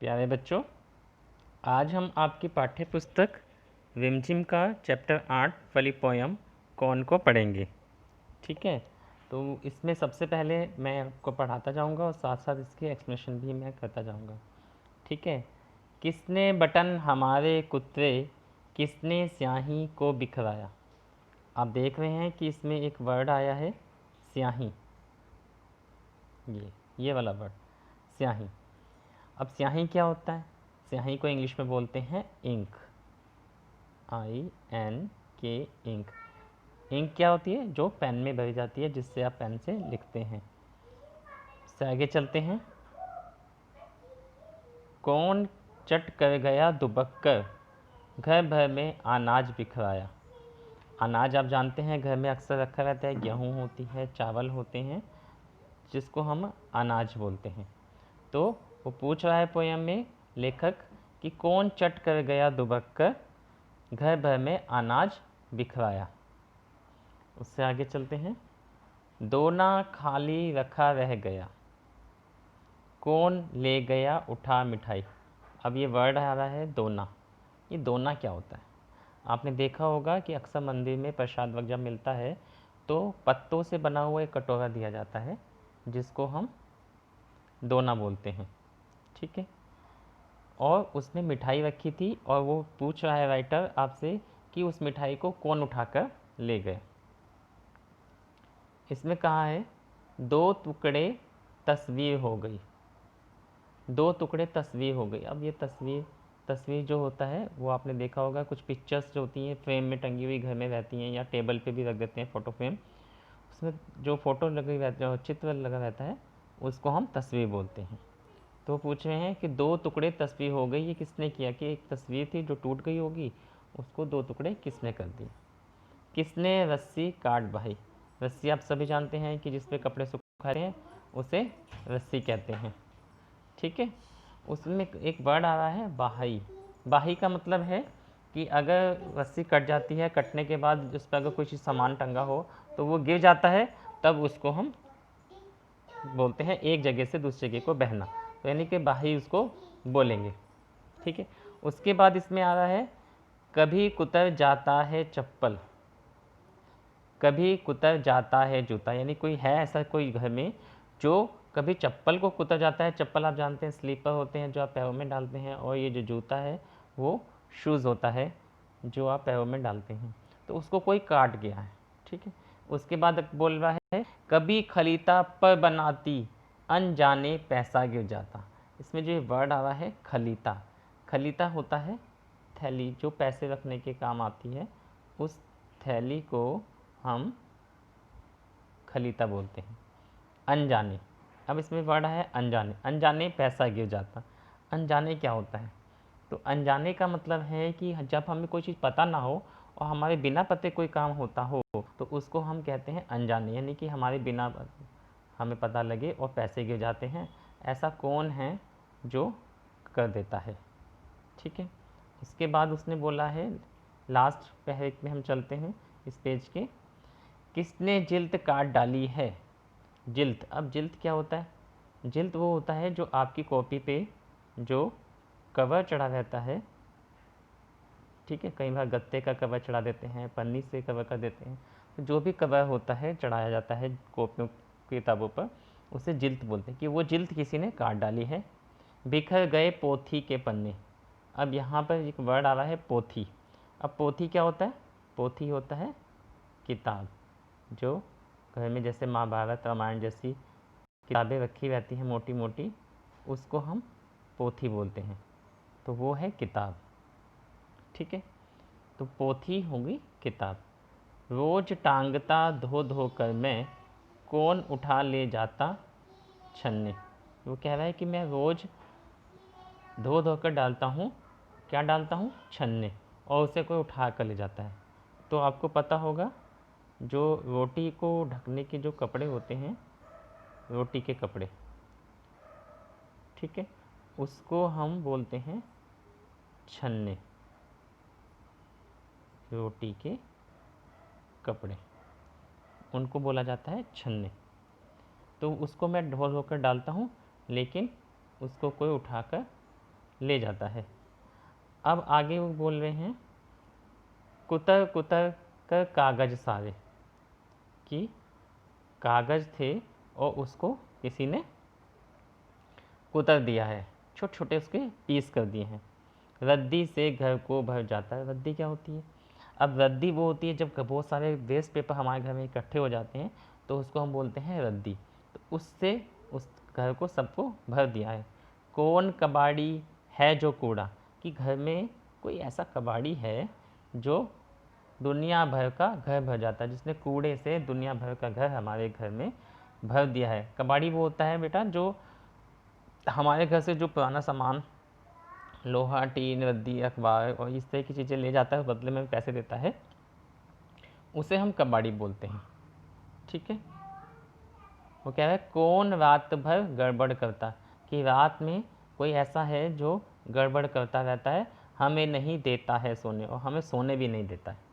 प्यारे बच्चों, आज हम आपकी पाठ्य पुस्तक रिमझिम का चैप्टर 8 वाली पोयम कौन को पढ़ेंगे। ठीक है, तो इसमें सबसे पहले मैं आपको पढ़ाता जाऊंगा और साथ साथ इसकी एक्सप्लेनेशन भी मैं करता जाऊंगा। ठीक है। किसने बटन हमारे कुत्ते, किसने स्याही को बिखराया। आप देख रहे हैं कि इसमें एक वर्ड आया है स्याही, ये वाला वर्ड स्याही। अब स्याही क्या होता है? स्याही को इंग्लिश में बोलते हैं इंक, INK, इंक। इंक क्या होती है? जो पेन में भरी जाती है, जिससे आप पेन से लिखते हैं। इससे आगे चलते हैं। कौन चट कर गया दुबक कर, घर भर में अनाज बिखराया। अनाज आप जानते हैं घर में अक्सर रखा रहता है, गेहूँ होती है, चावल होते हैं, जिसको हम अनाज बोलते हैं। तो वो पूछ रहा है पोयम में लेखक कि कौन चट कर गया दुबक कर, घर भर में अनाज बिखराया। उससे आगे चलते हैं। दोना खाली रखा रह गया, कौन ले गया उठा मिठाई। अब ये वर्ड आ रहा है दोना। ये दोना क्या होता है? आपने देखा होगा कि अक्सर मंदिर में प्रसाद वगैरह जब मिलता है तो पत्तों से बना हुआ एक कटोरा दिया जाता है, जिसको हम दोना बोलते हैं। ठीक है। और उसमें मिठाई रखी थी और वो पूछ रहा है राइटर आपसे कि उस मिठाई को कौन उठाकर ले गए। इसमें कहा है दो टुकड़े तस्वीर हो गई, दो टुकड़े तस्वीर हो गई। अब ये तस्वीर जो होता है वो आपने देखा होगा, कुछ पिक्चर्स जो होती हैं फ्रेम में टंगी हुई घर में रहती हैं या टेबल पे भी रख देते हैं फ़ोटो फ्रेम। उसमें जो फ़ोटो लगी रहती है, चित्र लगा रहता है, उसको हम तस्वीर बोलते हैं। तो पूछ रहे हैं कि दो टुकड़े तस्वीर हो गई, ये किसने किया? कि एक तस्वीर थी जो टूट गई होगी, उसको दो टुकड़े किसने कर दिए। किसने रस्सी काट बही। रस्सी आप सभी जानते हैं कि जिस पे कपड़े सुखाते हैं उसे रस्सी कहते हैं। ठीक है। उसमें एक वर्ड आ रहा है बाही। बाही का मतलब है कि अगर रस्सी कट जाती है, कटने के बाद उस पर अगर कोई चीज़ सामान टंगा हो तो वो गिर जाता है, तब उसको हम बोलते हैं एक जगह से दूसरी जगह को बहना, तो यानी कि बाही उसको बोलेंगे। ठीक है। उसके बाद इसमें आ रहा है कभी कुतर जाता है चप्पल, कभी कुतर जाता है जूता। यानी कोई है ऐसा कोई घर में जो कभी चप्पल को कुतर जाता है। चप्पल आप जानते हैं स्लीपर होते हैं जो आप पैरों में डालते हैं, और ये जो जूता है वो शूज़ होता है जो आप पैरों में डालते हैं। तो उसको कोई काट गया है। ठीक है। उसके बाद बोल रहा है कभी खलीता पर बनाती, अनजाने पैसा गिर जाता। इसमें जो ये वर्ड आ रहा है खलीता, खलीता होता है थैली जो पैसे रखने के काम आती है, उस थैली को हम खलीता बोलते हैं। अनजाने, अब इसमें वर्ड है अनजाने, अनजाने पैसा गिर जाता। अनजाने क्या होता है? तो अनजाने का मतलब है कि जब हमें कोई चीज़ पता ना हो और हमारे बिना पते कोई काम होता हो तो उसको हम कहते हैं अनजाने, यानी कि हमारे बिना हमें पता लगे और पैसे गिर जाते हैं। ऐसा कौन है जो कर देता है। ठीक है। इसके बाद उसने बोला है, लास्ट पहले में हम चलते हैं इस पेज के, किसने जिल्त काट डाली है। जिल्त, अब जिल्त क्या होता है? जिल्त वो होता है जो आपकी कॉपी पे जो कवर चढ़ा रहता है। ठीक है। कई बार गत्ते का कवर चढ़ा देते हैं, पन्नी से कवर कर देते हैं, तो जो भी कवर होता है चढ़ाया जाता है कॉपियों किताबों पर, उसे जिल्त बोलते हैं कि वो जिल्त किसी ने काट डाली है। बिखर गए पोथी के पन्ने। अब यहाँ पर एक वर्ड आ रहा है पोथी। अब पोथी क्या होता है? पोथी होता है किताब, जो घर में जैसे महाभारत रामायण जैसी किताबें रखी रहती हैं मोटी मोटी, उसको हम पोथी बोलते हैं। तो वो है किताब। ठीक है। तो पोथी होगी किताब। रोज टांगता धो धो कर मैं, कौन उठा ले जाता छन्ने। वो कह रहा है कि मैं रोज़ धो धो कर डालता हूँ, क्या डालता हूँ? छन्ने, और उसे कोई उठा कर ले जाता है। तो आपको पता होगा जो रोटी को ढकने के जो कपड़े होते हैं, रोटी के कपड़े, ठीक है, उसको हम बोलते हैं छन्ने। रोटी के कपड़े, उनको बोला जाता है छन्ने। तो उसको मैं धो धो कर डालता हूँ, लेकिन उसको कोई उठाकर ले जाता है। अब आगे वो बोल रहे हैं कुतर कुतर कर कागज सारे, कि कागज थे और उसको किसी ने कुतर दिया है, छोटे छोटे उसके पीस कर दिए हैं। रद्दी से घर को भर जाता है। रद्दी क्या होती है? अब रद्दी वो होती है जब बहुत सारे वेस्ट पेपर हमारे घर में इकट्ठे हो जाते हैं तो उसको हम बोलते हैं रद्दी। तो उससे उस घर को सबको भर दिया है। कौन कबाड़ी है जो कूड़ा, कि घर में कोई ऐसा कबाड़ी है जो दुनिया भर का घर भर जाता है, जिसने कूड़े से दुनिया भर का घर हमारे घर में भर दिया है। कबाड़ी वो होता है बेटा जो हमारे घर से जो पुराना सामान, लोहा, टीन, रद्दी, अखबार और इस तरह की चीज़ें ले जाता है, बदले में पैसे देता है, उसे हम कबाड़ी बोलते हैं। ठीक है। वो कह रहा है कौन रात भर गड़बड़ करता, कि रात में कोई ऐसा है जो गड़बड़ करता रहता है, हमें नहीं देता है सोने, और हमें सोने भी नहीं देता है।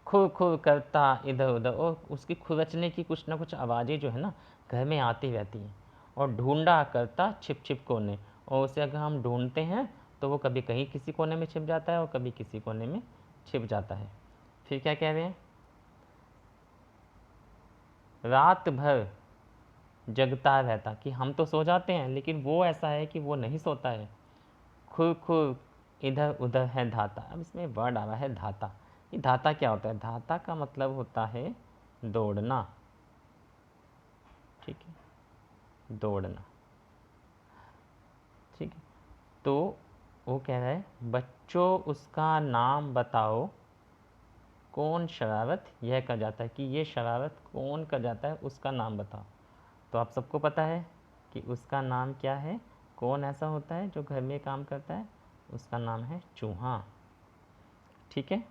खुर खुर करता इधर उधर, और उसकी खुरचने की कुछ ना कुछ आवाज़ें जो है ना घर में आती रहती हैं। और ढूंढा करता छिप छिप कोने, और उसे अगर हम ढूंढते हैं तो वो कभी कहीं किसी कोने में छिप जाता है और कभी किसी कोने में छिप जाता है। फिर क्या कह रहे हैं? रात भर जगता रहता, कि हम तो सो जाते हैं लेकिन वो ऐसा है कि वो नहीं सोता है। खुर खुर इधर उधर है धाता। अब इसमें वर्ड आ रहा है धाता। ये धाता क्या होता है? धाता का मतलब होता है दौड़ना। ठीक है, दौड़ना। ठीक है। तो वो कह रहा है बच्चों उसका नाम बताओ, कौन शरारत यह कर जाता है, कि ये शरारत कौन कर जाता है, उसका नाम बताओ। तो आप सबको पता है कि उसका नाम क्या है, कौन ऐसा होता है जो घर में काम करता है, उसका नाम है चूहा। ठीक है।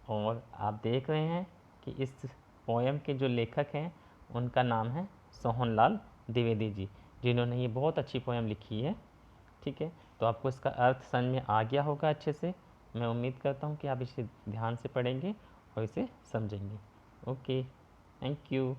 और आप देख रहे हैं कि इस पोएम के जो लेखक हैं उनका नाम है सोहनलाल द्विवेदी जी, जिन्होंने ये बहुत अच्छी पोएम लिखी है। ठीक है। तो आपको इसका अर्थ समझ में आ गया होगा अच्छे से। मैं उम्मीद करता हूँ कि आप इसे ध्यान से पढ़ेंगे और इसे समझेंगे। Okay, thank you.